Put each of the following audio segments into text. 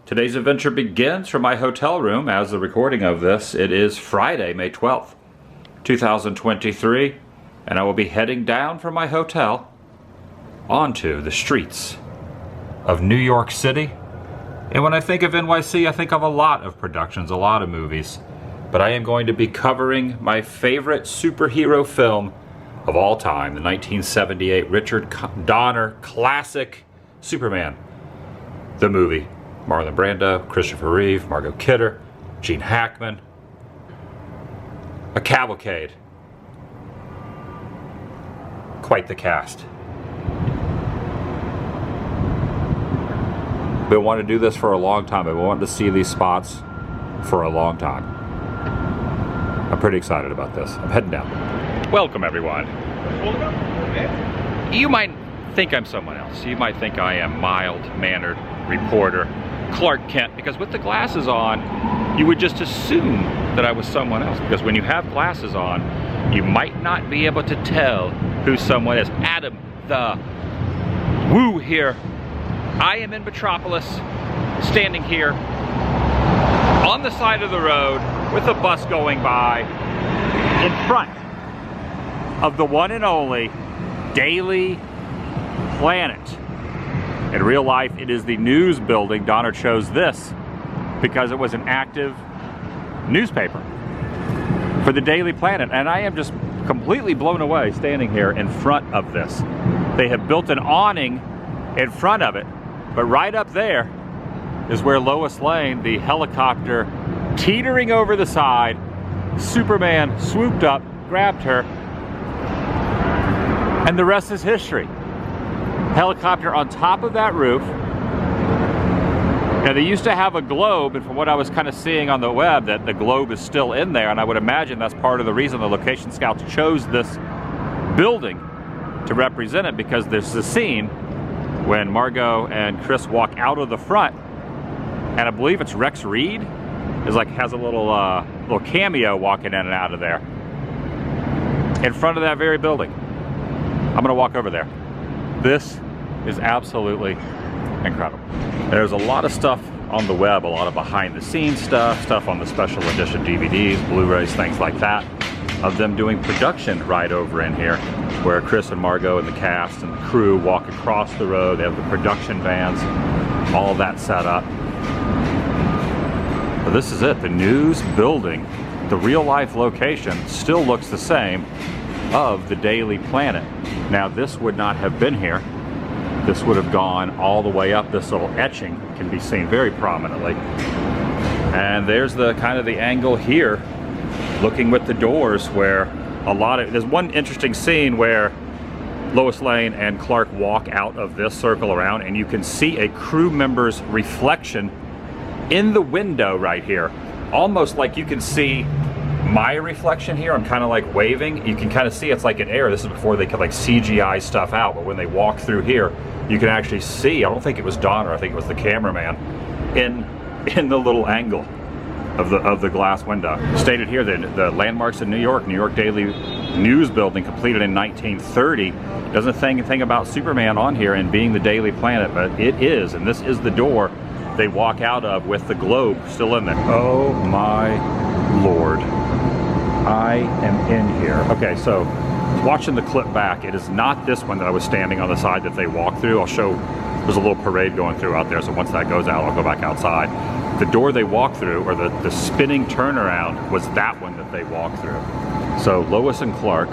Today's adventure begins from my hotel room. As the recording of this, it is Friday, May 12th, 2023, and I will be heading down from my hotel onto the streets of New York City. And when I think of NYC, I think of a lot of productions, a lot of movies. But I am going to be covering my favorite superhero film of all time, the 1978 Richard Donner classic Superman, the movie. Marlon Brando, Christopher Reeve, Margot Kidder, Gene Hackman. A cavalcade. Quite the cast. Been wanting to do this for a long time. I've been wanting to see these spots for a long time. I'm pretty excited about this. I'm heading down. Welcome, everyone. You might think I'm someone else. You might think I am mild-mannered reporter Clark Kent, because with the glasses on, you would just assume that I was someone else, because when you have glasses on, you might not be able to tell who someone is. Adam, the Woo here. I am in Metropolis, standing here on the side of the road with a bus going by in front of the one and only Daily Planet. In real life, it is the news building. Donner chose this because it was an active newspaper for the Daily Planet. And I am just completely blown away standing here in front of this. They have built an awning in front of it, but right up there is where Lois Lane, the helicopter teetering over the side, Superman swooped up, grabbed her, and the rest is history. Helicopter on top of that roof. Now, they used to have a globe, and from what I was kind of seeing on the web, that the globe is still in there, and I would imagine that's part of the reason the location scouts chose this building to represent it, because there's a scene when Margot and Chris walk out of the front, and I believe it's Rex Reed has a little cameo walking in and out of there in front of that very building. I'm gonna walk over there. This is absolutely incredible. There's a lot of stuff on the web, a lot of behind the scenes stuff on the special edition DVDs, Blu-rays, things like that, of them doing production right over in here, where Chris and Margot and the cast and the crew walk across the road. They have the production vans, all that set up. But this is it, the news building. The real life location still looks the same of the Daily Planet. Now, this would not have been here. This would have gone all the way up. This little etching can be seen very prominently. And there's the kind of the angle here, looking with the doors, where there's one interesting scene where Lois Lane and Clark walk out of this circle around, and you can see a crew member's reflection in the window right here. Almost like you can see my reflection here. I'm kind of like waving. You can kind of see it's like an error. This is before they could like CGI stuff out, but when they walk through here, you can actually see, I don't think it was Donner, I think it was the cameraman, in the little angle of the glass window. Stated here that the landmarks in New York Daily News building, completed in 1930. Doesn't say anything about Superman on here and being the Daily Planet, but it is, and this is the door they walk out of with the globe still in there. Oh my Lord. I am in here. Okay, so watching the clip back, it is not this one that I was standing on the side that they walked through. I'll show, there's a little parade going through out there, so once that goes out, I'll go back outside. The door they walked through, or the spinning turnaround, was that one that they walked through. So Lois and Clark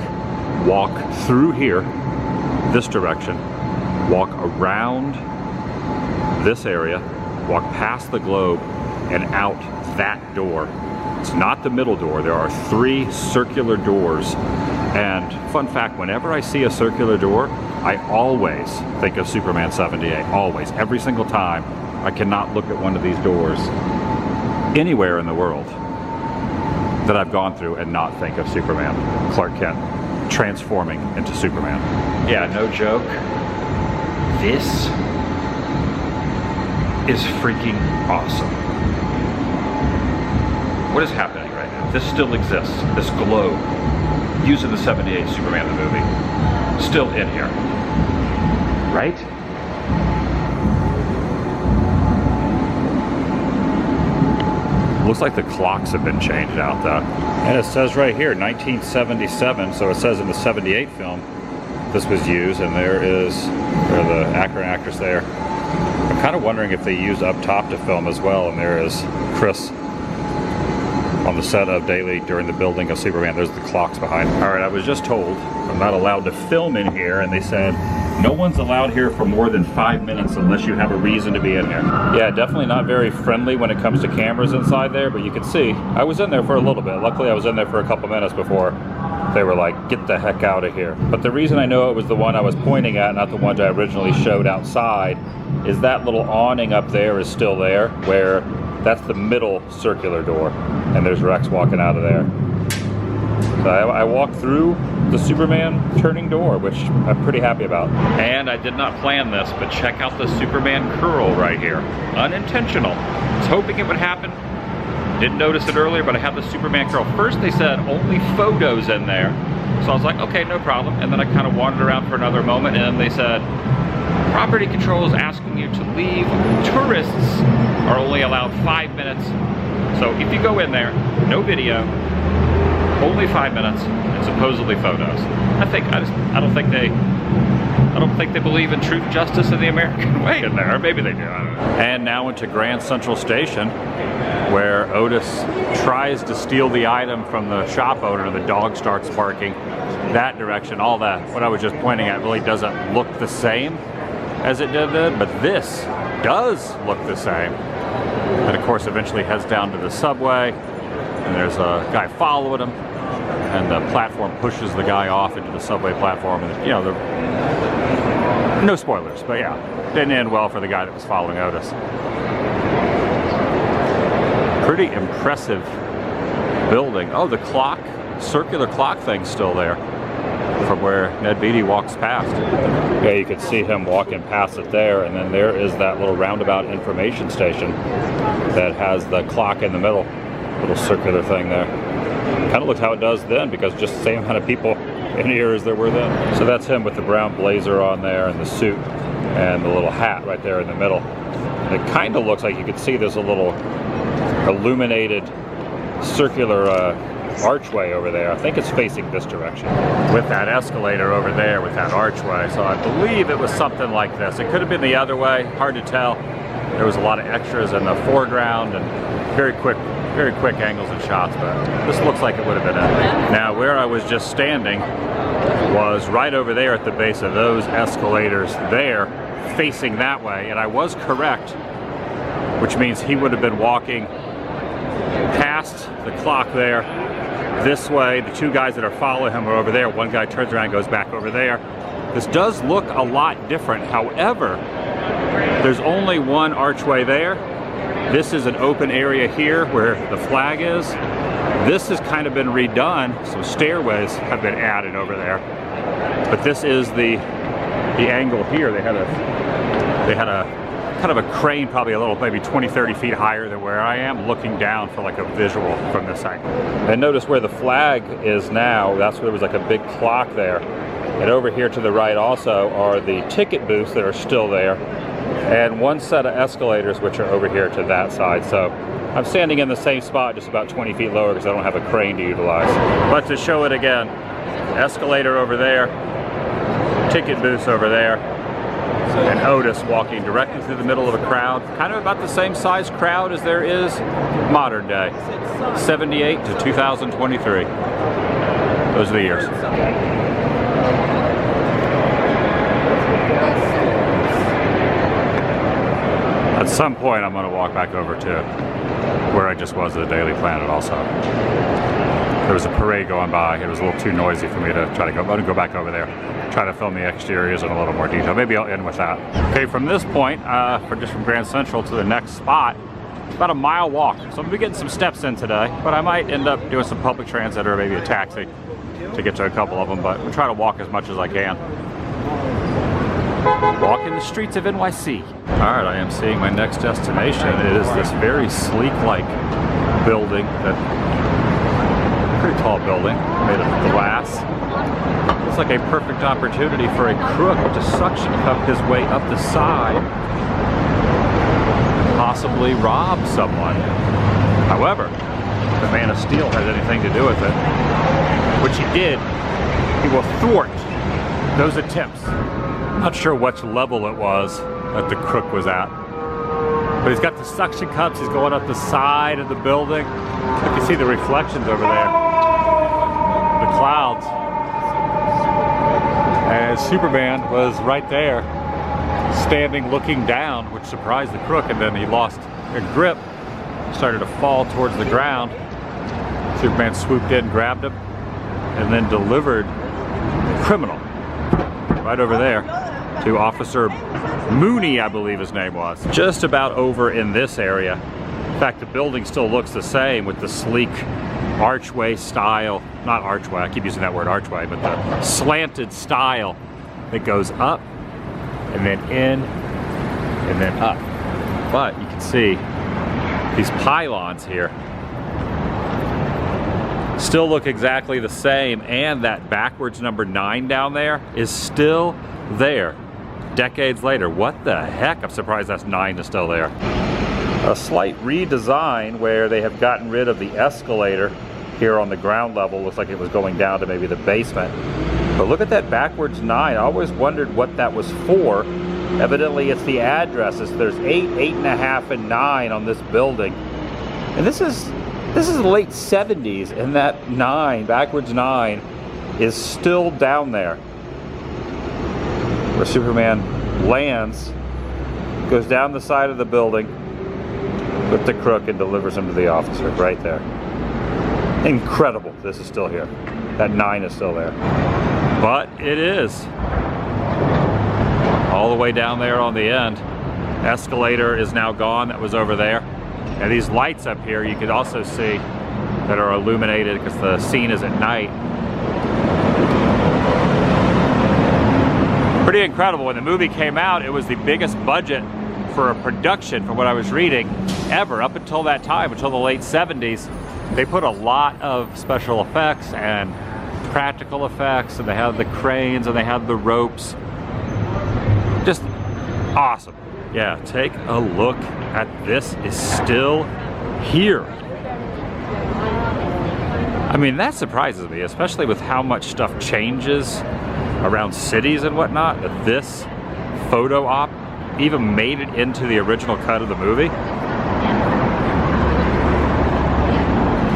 walk through here, this direction, walk around this area, walk past the globe, and out that door. It's not the middle door. There are 3 circular doors. And fun fact, whenever I see a circular door, I always think of Superman 78. Always. Every single time. I cannot look at one of these doors anywhere in the world that I've gone through and not think of Superman, Clark Kent, transforming into Superman. Yeah, no joke. This is freaking awesome. What is happening right now? This still exists. This globe, using the 78 Superman the movie, still in here, right? Looks like the clocks have been changed out though. And it says right here, 1977, so it says in the 78 film this was used, and there is the actor and actress there. I'm kind of wondering if they used up top to film as well, and there is Chris on the set of Daily during the building of Superman. There's the clocks behind. All right, I was just told I'm not allowed to film in here, and they said no one's allowed here for more than 5 minutes unless you have a reason to be in here. Yeah, definitely not very friendly when it comes to cameras inside there, but you can see I was in there for a little bit. Luckily I was in there for a couple minutes before they were like, get the heck out of here. But the reason I know it was the one I was pointing at, not the ones I originally showed outside, is that little awning up there is still there, where that's the middle circular door, and there's Rex walking out of there. So I walked through the Superman turning door, which I'm pretty happy about. And I did not plan this, but check out the Superman curl right here. Unintentional. I was hoping it would happen. Didn't notice it earlier, but I have the Superman curl. First they said only photos in there. So I was like, okay, no problem. And then I kind of wandered around for another moment, and they said, property control is asking you to leave. Tourists are only allowed 5 minutes. So if you go in there, no video, only 5 minutes, and supposedly photos. I don't think they believe in truth, justice, and the American way in there. Or maybe they do, I don't know. And now into Grand Central Station, where Otis tries to steal the item from the shop owner. The dog starts barking that direction. All that, what I was just pointing at, really doesn't look the same as it did then, but this does look the same. And of course eventually heads down to the subway, and there's a guy following him, and the platform pushes the guy off into the subway platform, and you know, no spoilers, but yeah, didn't end well for the guy that was following Otis. Pretty impressive building. Oh, the clock, circular clock thing's still there from where Ned Beatty walks past. Yeah, you could see him walking past it there, and then there is that little roundabout information station that has the clock in the middle, little circular thing there. Kind of looks how it does then, because just the same amount of people in here as there were then. So that's him with the brown blazer on there and the suit and the little hat right there in the middle. And it kind of looks like you can see there's a little illuminated circular archway over there. I think it's facing this direction. With that escalator over there with that archway. So I believe it was something like this. It could have been the other way, hard to tell. There was a lot of extras in the foreground and very quick angles and shots, but this looks like it would have been it. Now where I was just standing was right over there at the base of those escalators there, facing that way, and I was correct, which means he would have been walking past the clock there this way. The two guys that are following him are over there. One guy turns around and goes back over there. This does look a lot different. However, there's only one archway there. This is an open area here where the flag is. This has kind of been redone. Some stairways have been added over there. But this is the angle here. They had a kind of a crane, probably a little, maybe 20, 30 feet higher than where I am, looking down for like a visual from this angle. And notice where the flag is now, that's where there was like a big clock there. And over here to the right also are the ticket booths that are still there, and one set of escalators which are over here to that side. So I'm standing in the same spot, just about 20 feet lower, because I don't have a crane to utilize. But to show it again, escalator over there, ticket booths over there, and Otis walking directly through the middle of a crowd, kind of about the same size crowd as there is modern day, 78 to 2023. Those are the years. At some point I'm going to walk back over to where I just was at the Daily Planet also. There was a parade going by. It was a little too noisy for me to try to go. I'm going to go back over there, try to film the exteriors in a little more detail. Maybe I'll end with that. Okay, from this point, just from Grand Central to the next spot, about a mile walk. So I'm going to be getting some steps in today, but I might end up doing some public transit or maybe a taxi to get to a couple of them, but we'll try to walk as much as I can. Walking the streets of NYC. All right, I am seeing my next destination. It is this very sleek-like building, pretty tall building made of glass. It's like a perfect opportunity for a crook to suction cup his way up the side and possibly rob someone. However, if the Man of Steel has anything to do with it, which he did, he will thwart those attempts. Not sure which level it was that the crook was at. But he's got the suction cups, he's going up the side of the building. You can see the reflections over there. The clouds. And Superman was right there, standing looking down, which surprised the crook, and then he lost a grip, started to fall towards the ground. Superman swooped in, grabbed him, and then delivered the criminal right over there to Officer Mooney, I believe his name was. Just about over in this area. In fact, the building still looks the same with the sleek archway style, not archway, I keep using that word archway, but the slanted style that goes up and then in and then up. But you can see these pylons here still look exactly the same, and that backwards number 9 down there is still there decades later. What the heck? I'm surprised that's 9 is still there. A slight redesign where they have gotten rid of the escalator here on the ground level. Looks like it was going down to maybe the basement. But look at that backwards 9. I always wondered what that was for. Evidently it's the addresses. There's 8, 8.5, and 9 on this building. And this is the late 70s, and that 9, backwards 9, is still down there. Where Superman lands, goes down the side of the building with the crook and delivers him to the officer right there. Incredible, this is still here. That 9 is still there. But it is. All the way down there on the end. Escalator is now gone, that was over there. And these lights up here, you could also see that are illuminated because the scene is at night. Pretty incredible. When the movie came out, it was the biggest budget for a production, from what I was reading, ever up until that time, until the late 70s. They put a lot of special effects and practical effects, and they had the cranes and they had the ropes. Just awesome. Yeah, take a look at this. Is still here. I mean, that surprises me, especially with how much stuff changes around cities and whatnot, that this photo op even made it into the original cut of the movie.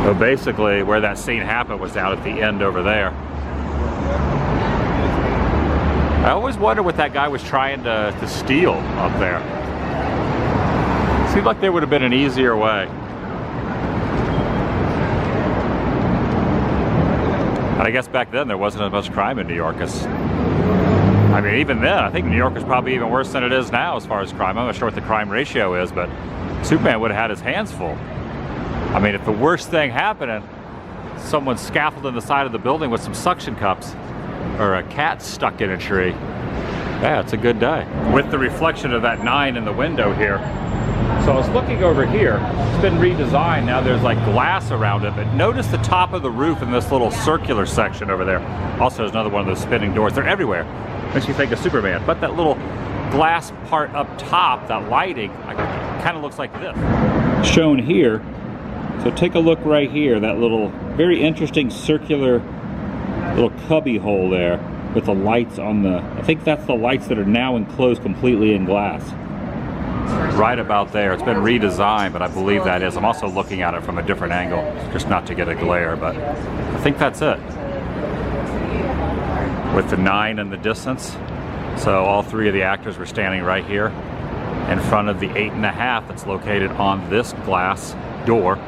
So basically, where that scene happened was down at the end over there. I always wondered what that guy was trying to steal up there. Seemed like there would have been an easier way. And I guess back then there wasn't as much crime in New York as, I mean, even then, I think New York was probably even worse than it is now as far as crime. I'm not sure what the crime ratio is, but Superman would have had his hands full. I mean, if the worst thing happened, someone scaffolded the side of the building with some suction cups, or a cat stuck in a tree, yeah, it's a good day. With the reflection of that 9 in the window here. So I was looking over here, it's been redesigned, now there's like glass around it, but notice the top of the roof in this little circular section over there. Also, there's another one of those spinning doors. They're everywhere. Makes you think of Superman. But that little glass part up top, that lighting, kind of looks like this. Shown here. So take a look right here, that little very interesting circular little cubby hole there with the lights on the, I think that's the lights that are now enclosed completely in glass. Right about there. It's been redesigned, but I believe that is. I'm also looking at it from a different angle, just not to get a glare, but I think that's it. With the 9 in the distance. So all 3 of the actors were standing right here in front of the 8.5 that's located on this glass door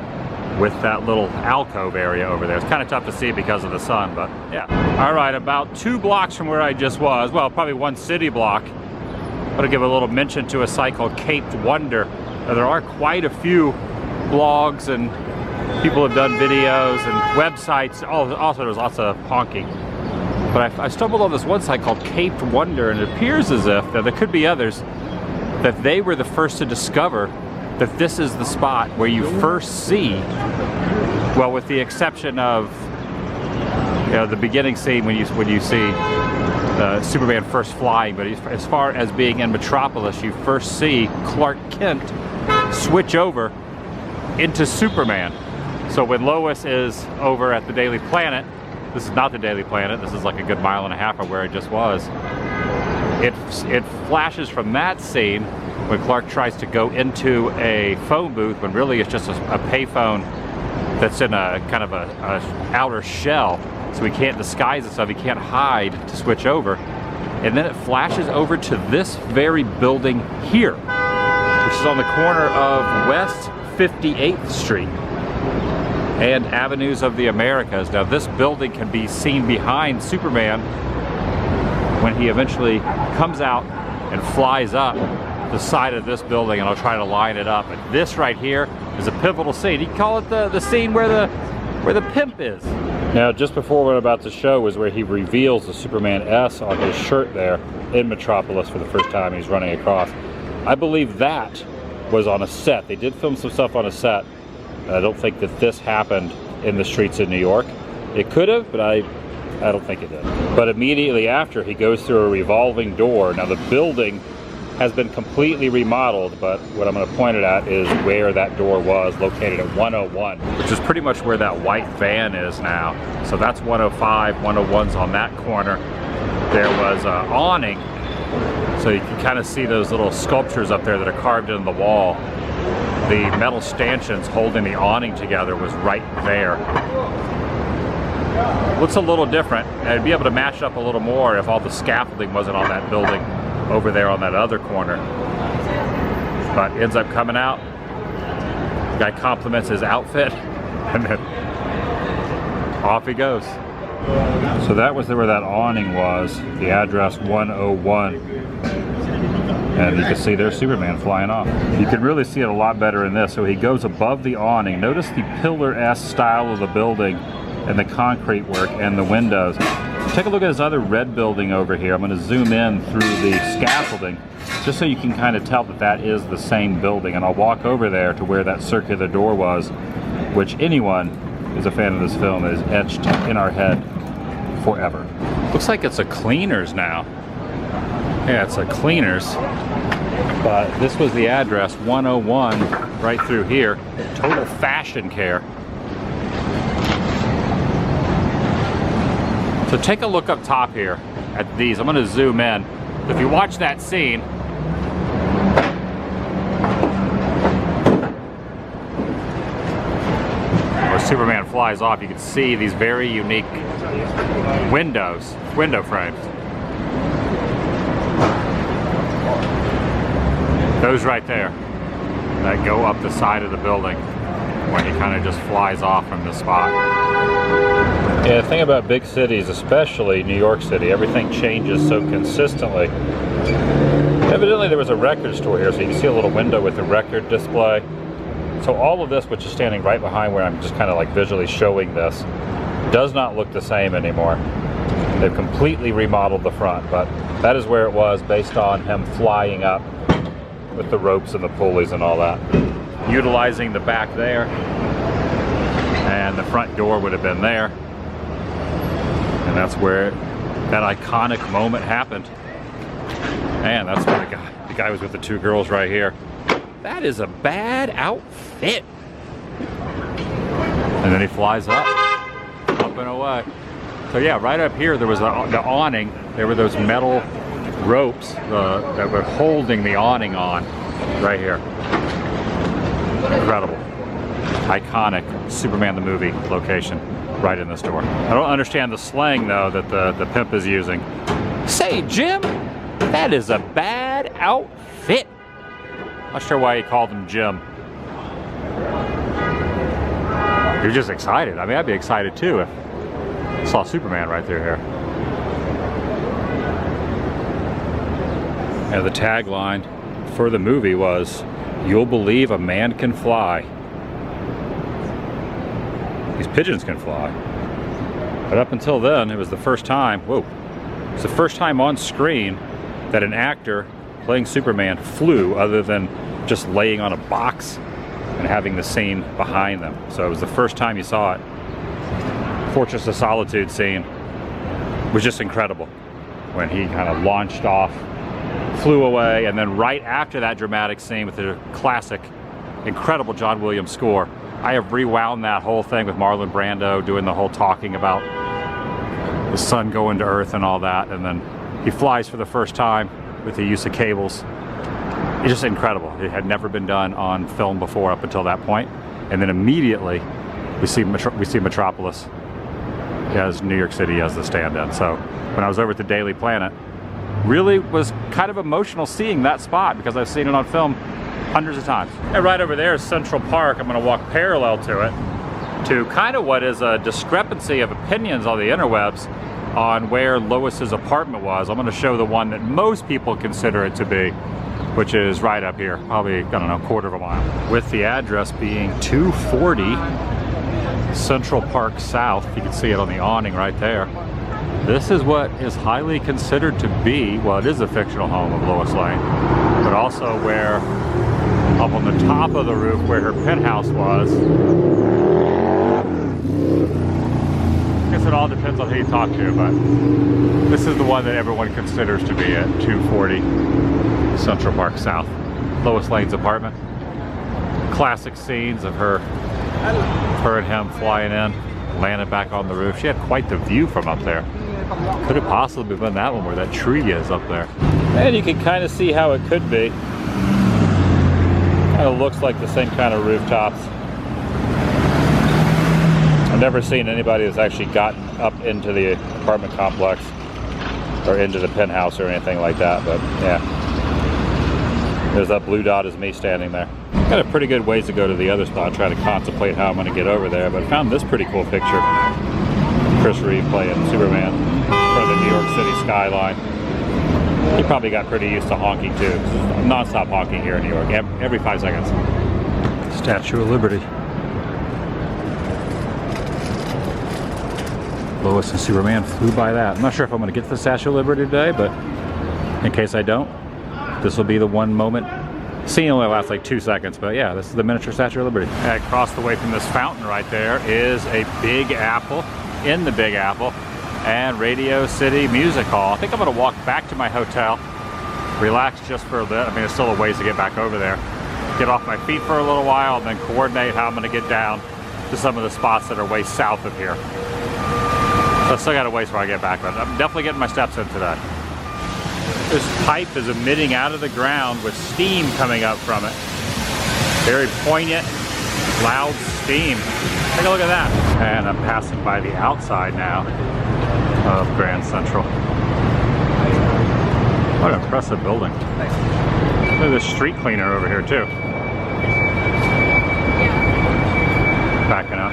with that little alcove area over there. It's kind of tough to see because of the sun, but yeah. All right, about 2 blocks from where I just was, well, probably 1 city block. I'm gonna give a little mention to a site called Cape Wonder. Now, there are quite a few blogs and people have done videos and websites. Also, there's lots of honking. But I stumbled on this one site called Cape Wonder, and it appears as if, now there could be others, that they were the first to discover that this is the spot where you first see, well, with the exception of, you know, the beginning scene when you see Superman first flying, but as far as being in Metropolis, you first see Clark Kent switch over into Superman. So when Lois is over at the Daily Planet, this is not the Daily Planet, this is like a good mile and a half of where it just was. It flashes from that scene when Clark tries to go into a phone booth when really it's just a payphone that's in a kind of a outer shell, so he can't disguise himself, he can't hide to switch over. And then it flashes over to this very building here, which is on the corner of West 58th Street and Avenues of the Americas. Now this building can be seen behind Superman when he eventually comes out and flies up the side of this building, and I'll try to line it up. But this right here is a pivotal scene. You can call it the scene where the pimp is. Now, just before what I'm about to show was where he reveals the Superman S on his shirt there in Metropolis for the first time. He's running across. I believe that was on a set. They did film some stuff on a set. I don't think that this happened in the streets of New York. It could have, but I don't think it did. But immediately after, he goes through a revolving door. Now the building has been completely remodeled, but what I'm going to point it at is where that door was, located at 101, which is pretty much where that white van is now. So that's 105, 101's on that corner. There was an awning, so you can kind of see those little sculptures up there that are carved into the wall. The metal stanchions holding the awning together was right there. Looks a little different, and I'd be able to match up a little more if all the scaffolding wasn't on that building over there on that other corner. But ends up coming out. The guy compliments his outfit, and then off he goes. So that was where that awning was, the address 101. And you can see there's Superman flying off. You can really see it a lot better in this. So he goes above the awning. Notice the pillar-esque style of the building and the concrete work and the windows. Take a look at this other red building over here. I'm going to zoom in through the scaffolding just so you can kind of tell that that is the same building. And I'll walk over there to where that circular door was, which anyone who's a fan of this film is etched in our head forever. Looks like it's a Cleaners now. Yeah, it's a Cleaners. But this was the address, 101, right through here. Total Fashion Care. So take a look up top here at these. I'm going to zoom in. If you watch that scene, where Superman flies off, you can see these very unique window frames. Those right there that go up the side of the building when he kind of just flies off from the spot. Yeah, the thing about big cities, especially New York City, everything changes so consistently. Evidently there was a record store here, so you can see a little window with a record display. So all of this, which is standing right behind where I'm just kind of like visually showing this, does not look the same anymore. They've completely remodeled the front, but that is where it was based on him flying up with the ropes and the pulleys and all that. Utilizing the back there, and the front door would have been there. And that's where that iconic moment happened. And that's where the guy was with the two girls right here. That is a bad outfit. And then he flies up and away. So yeah, right up here there was the awning. There were those metal ropes that were holding the awning on right here. Incredible. Iconic Superman the movie location right in this door. I don't understand the slang though that the pimp is using. Say, Jim, that is a bad outfit. Not sure why he called him Jim. You're just excited. I mean, I'd be excited too if I saw Superman right through here. And the tagline for the movie was, "You'll believe a man can fly." These pigeons can fly. But up until then, it was the first time, it was the first time on screen that an actor playing Superman flew other than just laying on a box and having the scene behind them. So it was the first time you saw it. Fortress of Solitude scene was just incredible when he kind of launched off, flew away, and then right after that dramatic scene with the classic incredible John Williams score. I have rewound that whole thing with Marlon Brando doing the whole talking about the sun going to Earth and all that, and then he flies for the first time with the use of cables. It's just incredible. It had never been done on film before up until that point. And then immediately we see Metropolis as New York City as the stand-in. So when I was over at the Daily Planet, really was kind of emotional seeing that spot because I've seen it on film hundreds of times. And right over there is Central Park. I'm going to walk parallel to it to kind of what is a discrepancy of opinions on the interwebs on where Lois's apartment was. I'm going to show the one that most people consider it to be, which is right up here, probably, I don't know, quarter of a mile. With the address being 240 Central Park South, you can see it on the awning right there. This is what is highly considered to be, well, it is a fictional home of Lois Lane, but also where, up on the top of the roof where her penthouse was. I guess it all depends on who you talk to, but this is the one that everyone considers to be at 240 Central Park South. Lois Lane's apartment. Classic scenes of her and him flying in, landing back on the roof. She had quite the view from up there. Could have possibly been that one where that tree is up there. And you can kind of see how it could be. Kind of looks like the same kind of rooftops. I've never seen anybody that's actually gotten up into the apartment complex or into the penthouse or anything like that, but yeah. There's that blue dot is me standing there. Got a pretty good ways to go to the other spot, try to contemplate how I'm going to get over there, but I found this pretty cool picture. Chris Reeve playing Superman for the New York City skyline. He probably got pretty used to honking too. Non-stop honking here in New York, every 5 seconds. Statue of Liberty. Lois and Superman flew by that. I'm not sure if I'm going to get to the Statue of Liberty today, but in case I don't, this will be the one moment. Scene only lasts like 2 seconds, but yeah, this is the miniature Statue of Liberty. And across the way from this fountain right there is a Big Apple, in the Big Apple, and Radio City Music Hall. I think I'm going to walk back to my hotel, relax just for a bit. I mean, there's still a ways to get back over there. Get off my feet for a little while, and then coordinate how I'm going to get down to some of the spots that are way south of here. So I still got a ways before I get back, but I'm definitely getting my steps in today. This pipe is emitting out of the ground with steam coming up from it. Very poignant, loud steam. Take a look at that. And I'm passing by the outside now of Grand Central. What an impressive building. Look at this street cleaner over here too. Backing up.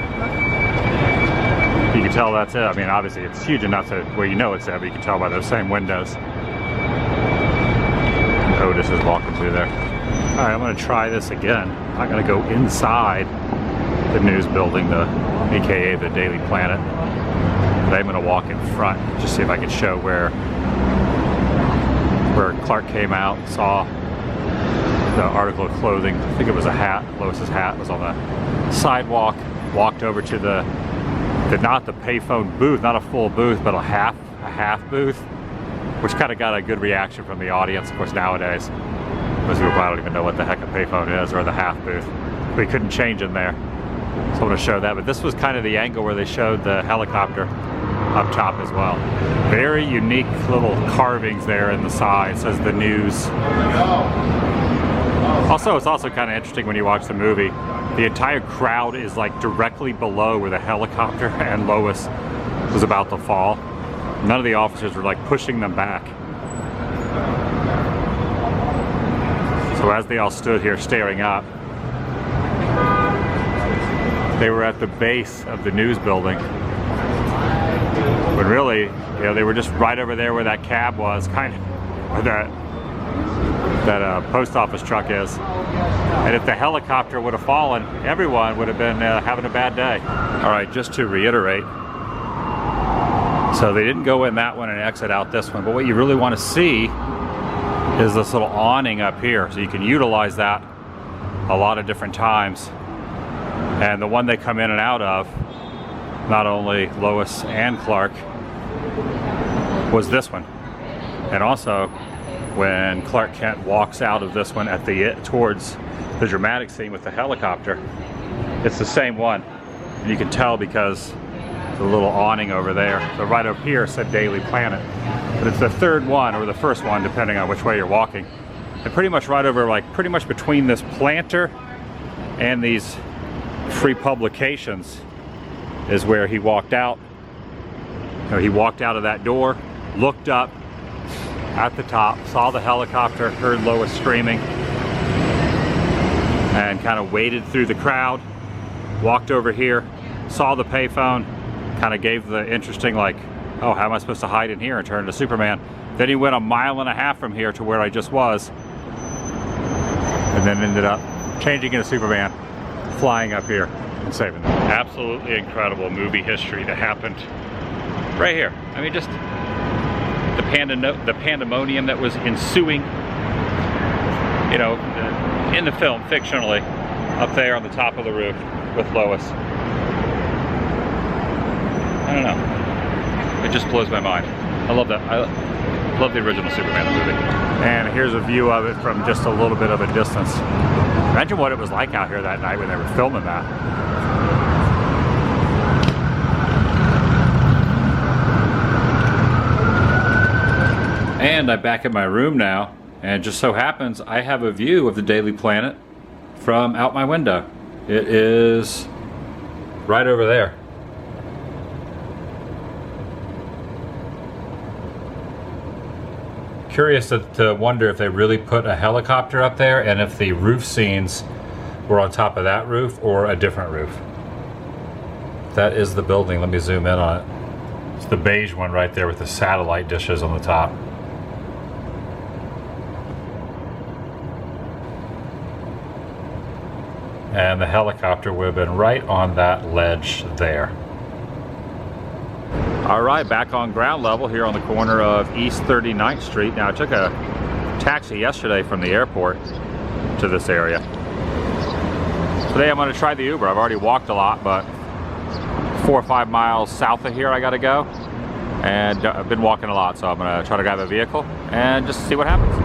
You can tell that's it. I mean, obviously it's huge enough to where you know it's there, but you can tell by those same windows. Otis is walking through there. All right, I'm going to try this again. I'm going to go inside the news building, aka the Daily Planet. But I'm going to walk in front, just see if I can show where Clark came out, saw the article of clothing. I think it was a hat. Lois's hat was on the sidewalk. Walked over to not the payphone booth, not a full booth, but a half booth, which kind of got a good reaction from the audience. Of course, nowadays, most people probably don't even know what the heck a payphone is, or the half booth. We couldn't change in there, so I'm going to show that. But this was kind of the angle where they showed the helicopter up top as well. Very unique little carvings there in the side. It says the news. Also, it's also kind of interesting when you watch the movie. The entire crowd is like directly below where the helicopter and Lois was about to fall. None of the officers were like pushing them back. So as they all stood here staring up, they were at the base of the news building. But really, you know, they were just right over there where that cab was, kind of, where that post office truck is. And if the helicopter would have fallen, everyone would have been having a bad day. All right, just to reiterate, so they didn't go in that one and exit out this one, but what you really want to see is this little awning up here, so you can utilize that a lot of different times. And the one they come in and out of, not only Lois and Clark, was this one. And also, when Clark Kent walks out of this one at towards the dramatic scene with the helicopter, it's the same one. And you can tell because the little awning over there. So right up here said Daily Planet. But it's the third one, or the first one, depending on which way you're walking. And pretty much right over, like pretty much between this planter and these free publications is where he walked out. So he walked out of that door, looked up at the top, saw the helicopter, heard Lois screaming, and kind of waded through the crowd, walked over here, saw the payphone, kind of gave the interesting like, oh, how am I supposed to hide in here, and turned to Superman. Then he went 1.5 miles from here to where I just was, and then ended up changing into Superman, flying up here and saving them. Absolutely incredible movie history that happened right here. I mean, just the pandemonium that was ensuing, you know, in the film, fictionally, up there on the top of the roof with Lois. I don't know. It just blows my mind. I love that. I love the original Superman movie. And here's a view of it from just a little bit of a distance. Imagine what it was like out here that night when they were filming that. And I'm back at my room now, and it just so happens I have a view of the Daily Planet from out my window. It is right over there. Curious to wonder if they really put a helicopter up there, and if the roof scenes were on top of that roof or a different roof. That is the building. Let me zoom in on it. It's the beige one right there with the satellite dishes on the top. And the helicopter would have been right on that ledge there. All right, back on ground level here on the corner of East 39th Street. Now, I took a taxi yesterday from the airport to this area. Today I'm going to try the Uber. I've already walked a lot, but 4 or 5 miles south of here I got to go. And I've been walking a lot, so I'm going to try to grab a vehicle and just see what happens.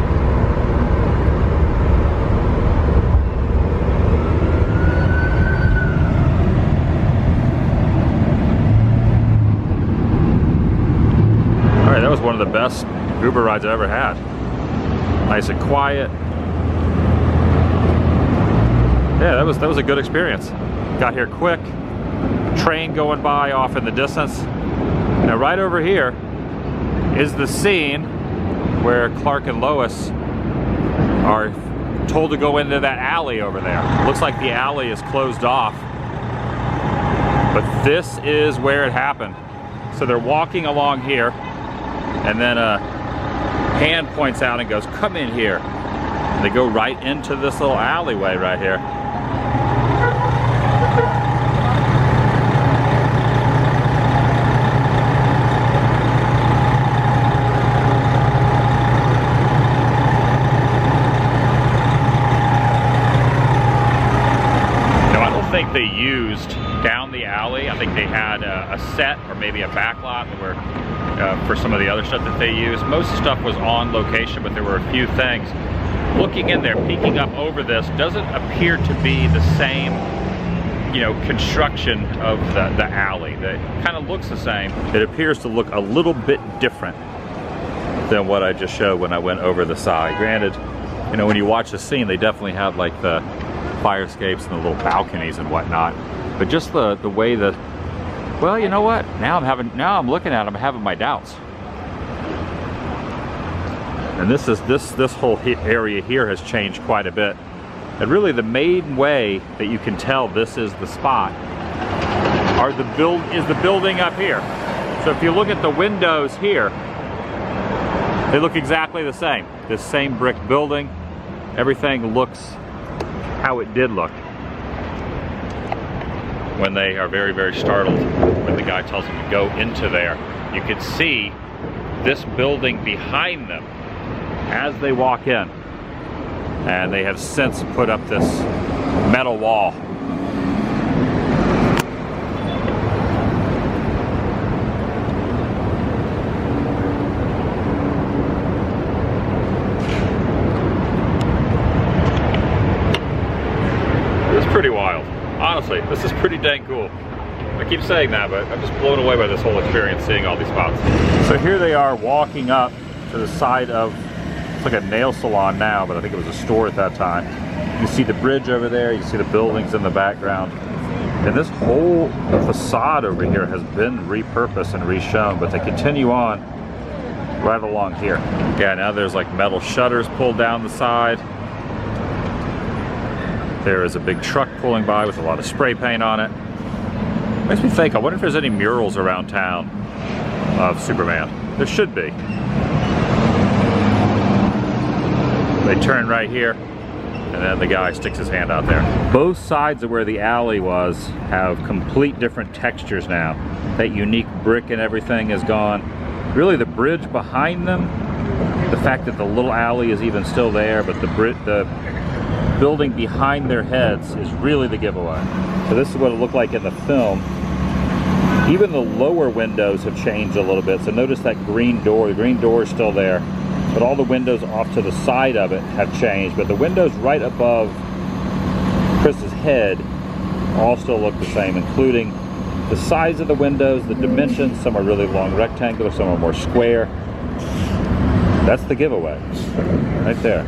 That was one of the best Uber rides I've ever had. Nice and quiet. Yeah, that was a good experience. Got here quick. Train going by off in the distance. Now right over here is the scene where Clark and Lois are told to go into that alley over there. Looks like the alley is closed off. But this is where it happened. So they're walking along here, and then a hand points out and goes, "Come in here." And they go right into this little alleyway right here. Now, I don't think they used down the alley. I think they had a set or maybe a backlot where for some of the other stuff that they used. Most stuff was on location, but there were a few things. Looking in there, peeking up over this, doesn't appear to be the same, you know, construction of the alley. That kind of looks the same. It appears to look a little bit different than what I just showed when I went over the side. Granted, you know, when you watch the scene, they definitely have like the fire escapes and the little balconies and whatnot. But just the way that, well, you know what? Now I'm looking at them, having my doubts. And this whole area here has changed quite a bit. And really, the main way that you can tell this is the spot is the building up here. So if you look at the windows here, they look exactly the same. This same brick building, everything looks how it did look when they are very, very startled when the guy tells them to go into there. You can see this building behind them as they walk in. And they have since put up this metal wall. Honestly, this is pretty dang cool. I keep saying that, but I'm just blown away by this whole experience, seeing all these spots. So here they are walking up to the side of, it's like a nail salon now, but I think it was a store at that time. You see the bridge over there, you see the buildings in the background. And this whole facade over here has been repurposed and reshown, but they continue on right along here. Yeah, now there's like metal shutters pulled down the side. There is a big truck pulling by with a lot of spray paint on it. Makes me think, I wonder if there's any murals around town of Superman. There should be. They turn right here, and then the guy sticks his hand out there. Both sides of where the alley was have complete different textures now. That unique brick and everything is gone. Really the bridge behind them, the fact that the little alley is even still there, but the building behind their heads is really the giveaway. So this is what it looked like in the film. Even the lower windows have changed a little bit. So notice that green door. The green door is still there, but all the windows off to the side of it have changed. But the windows right above Chris's head all still look the same, including the size of the windows, the dimensions. Some are really long rectangular, some are more square. That's the giveaway right there.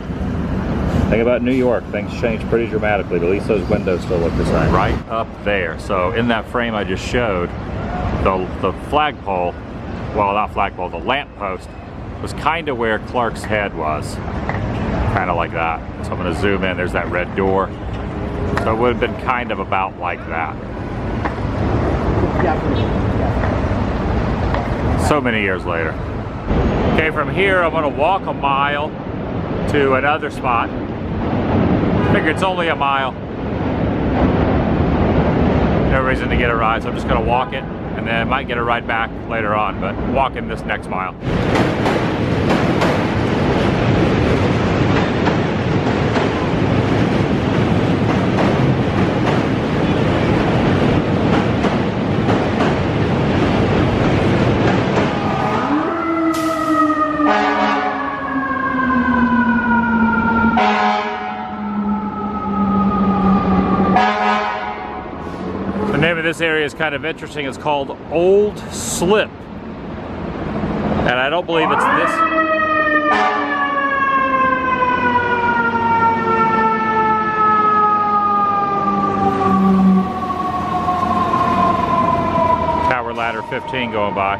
Thing about New York, things change pretty dramatically, but at least those windows still look the same. Right up there. So in that frame I just showed, the flagpole, well, not flagpole, the lamp post was kind of where Clark's head was. Kind of like that. So I'm going to zoom in. There's that red door. So it would have been kind of about like that. So many years later. Okay, from here I'm going to walk a mile to another spot. Figure it's only a mile. No reason to get a ride, so I'm just going to walk it, and then I might get a ride back later on, but walking this next mile. The name of this area is kind of interesting. It's called Old Slip. And I don't believe it's this. Tower Ladder 15 going by.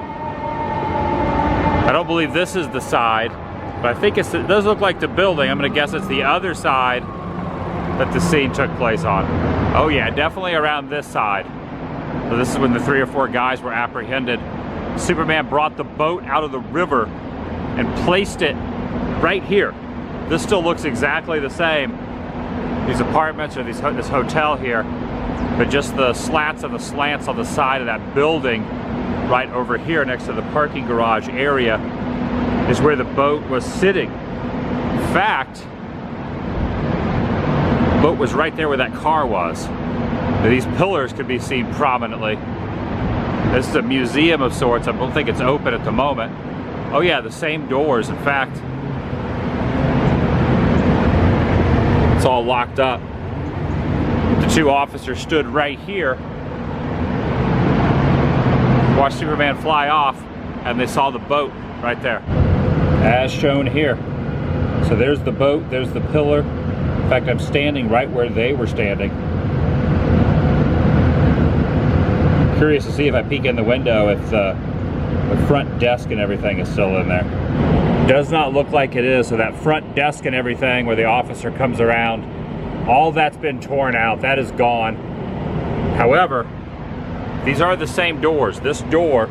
I don't believe this is the side, but I think it does look like the building. I'm going to guess it's the other side that the scene took place on. Oh yeah, definitely around this side. So this is when the 3 or 4 guys were apprehended. Superman brought the boat out of the river and placed it right here. This still looks exactly the same. These apartments or this hotel here, but just the slats and the slants on the side of that building right over here next to the parking garage area is where the boat was sitting. In fact, the boat was right there where that car was. These pillars could be seen prominently. This is a museum of sorts. I don't think it's open at the moment. Oh yeah, the same doors. In fact, it's all locked up. The 2 officers stood right here, watched Superman fly off, and they saw the boat right there, as shown here. So there's the boat, there's the pillar. In fact, I'm standing right where they were standing. Curious to see if I peek in the window if the front desk and everything is still in there. Does not look like it is. So that front desk and everything where the officer comes around, all that's been torn out. That is gone. However, these are the same doors. This door,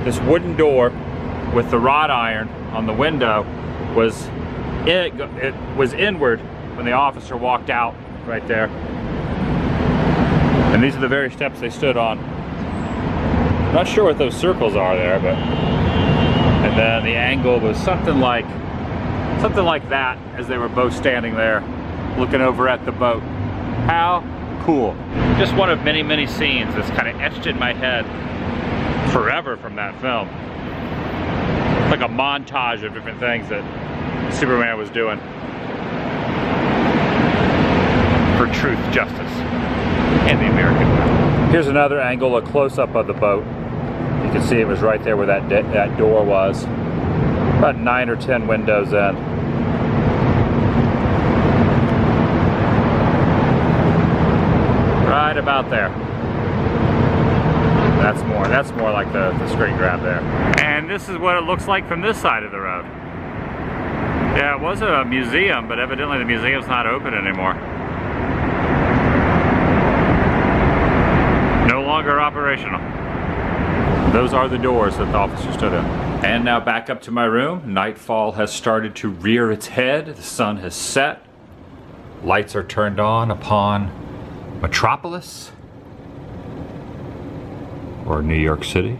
this wooden door with the wrought iron on the window was inward when the officer walked out right there. And these are the very steps they stood on. Not sure what those circles are there, but and then the angle was something like that as they were both standing there looking over at the boat. How cool. Just one of many, many scenes that's kind of etched in my head forever from that film. It's like a montage of different things that Superman was doing for truth, justice. and the American way. Here's another angle, a close-up of the boat. You can see it was right there where that door was. About 9 or 10 windows in. Right about there. That's more like the screen grab there. And this is what it looks like from this side of the road. Yeah, it was a museum, but evidently the museum's not open anymore. No longer operational. Those are the doors that the officer stood in. And now back up to my room. Nightfall has started to rear its head. The sun has set. Lights are turned on upon Metropolis, or New York City,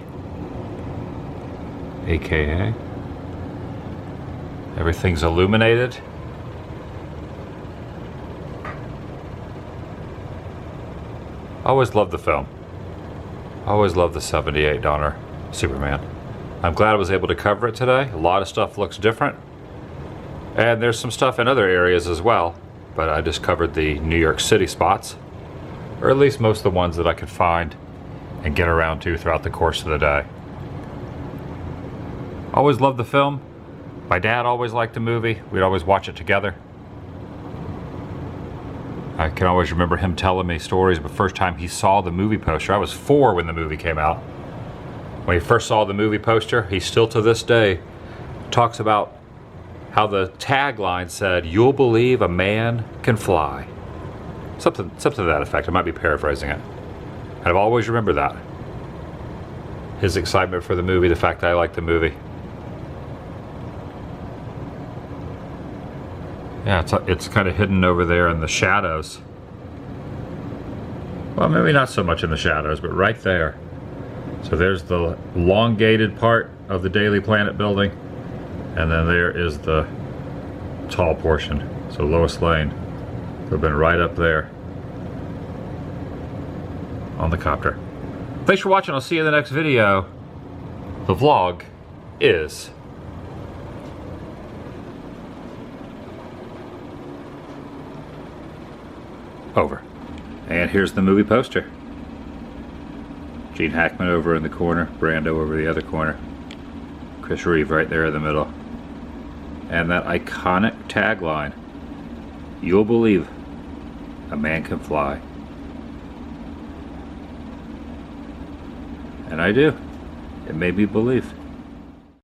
aka. Everything's illuminated. I always loved the film. I always loved the $78 Superman. I'm glad I was able to cover it today. A lot of stuff looks different. And there's some stuff in other areas as well, but I just covered the New York City spots, or at least most of the ones that I could find and get around to throughout the course of the day. Always loved the film. My dad always liked the movie. We'd always watch it together. I can always remember him telling me stories, but first time he saw the movie poster, I was 4 when the movie came out. When he first saw the movie poster, he still to this day talks about how the tagline said, "You'll believe a man can fly." Something to that effect. I might be paraphrasing it. And I've always remembered that. His excitement for the movie, the fact that I like the movie. Yeah, it's kind of hidden over there in the shadows. Well, maybe not so much in the shadows, but right there. So there's the elongated part of the Daily Planet building, and then there is the tall portion. So Lois Lane would have been right up there on the copter. Thanks for watching. I'll see you in the next video. The vlog is over. And here's the movie poster. Gene Hackman over in the corner, Brando over the other corner, Chris Reeve right there in the middle. And that iconic tagline, "You'll believe a man can fly." And I do. It made me believe.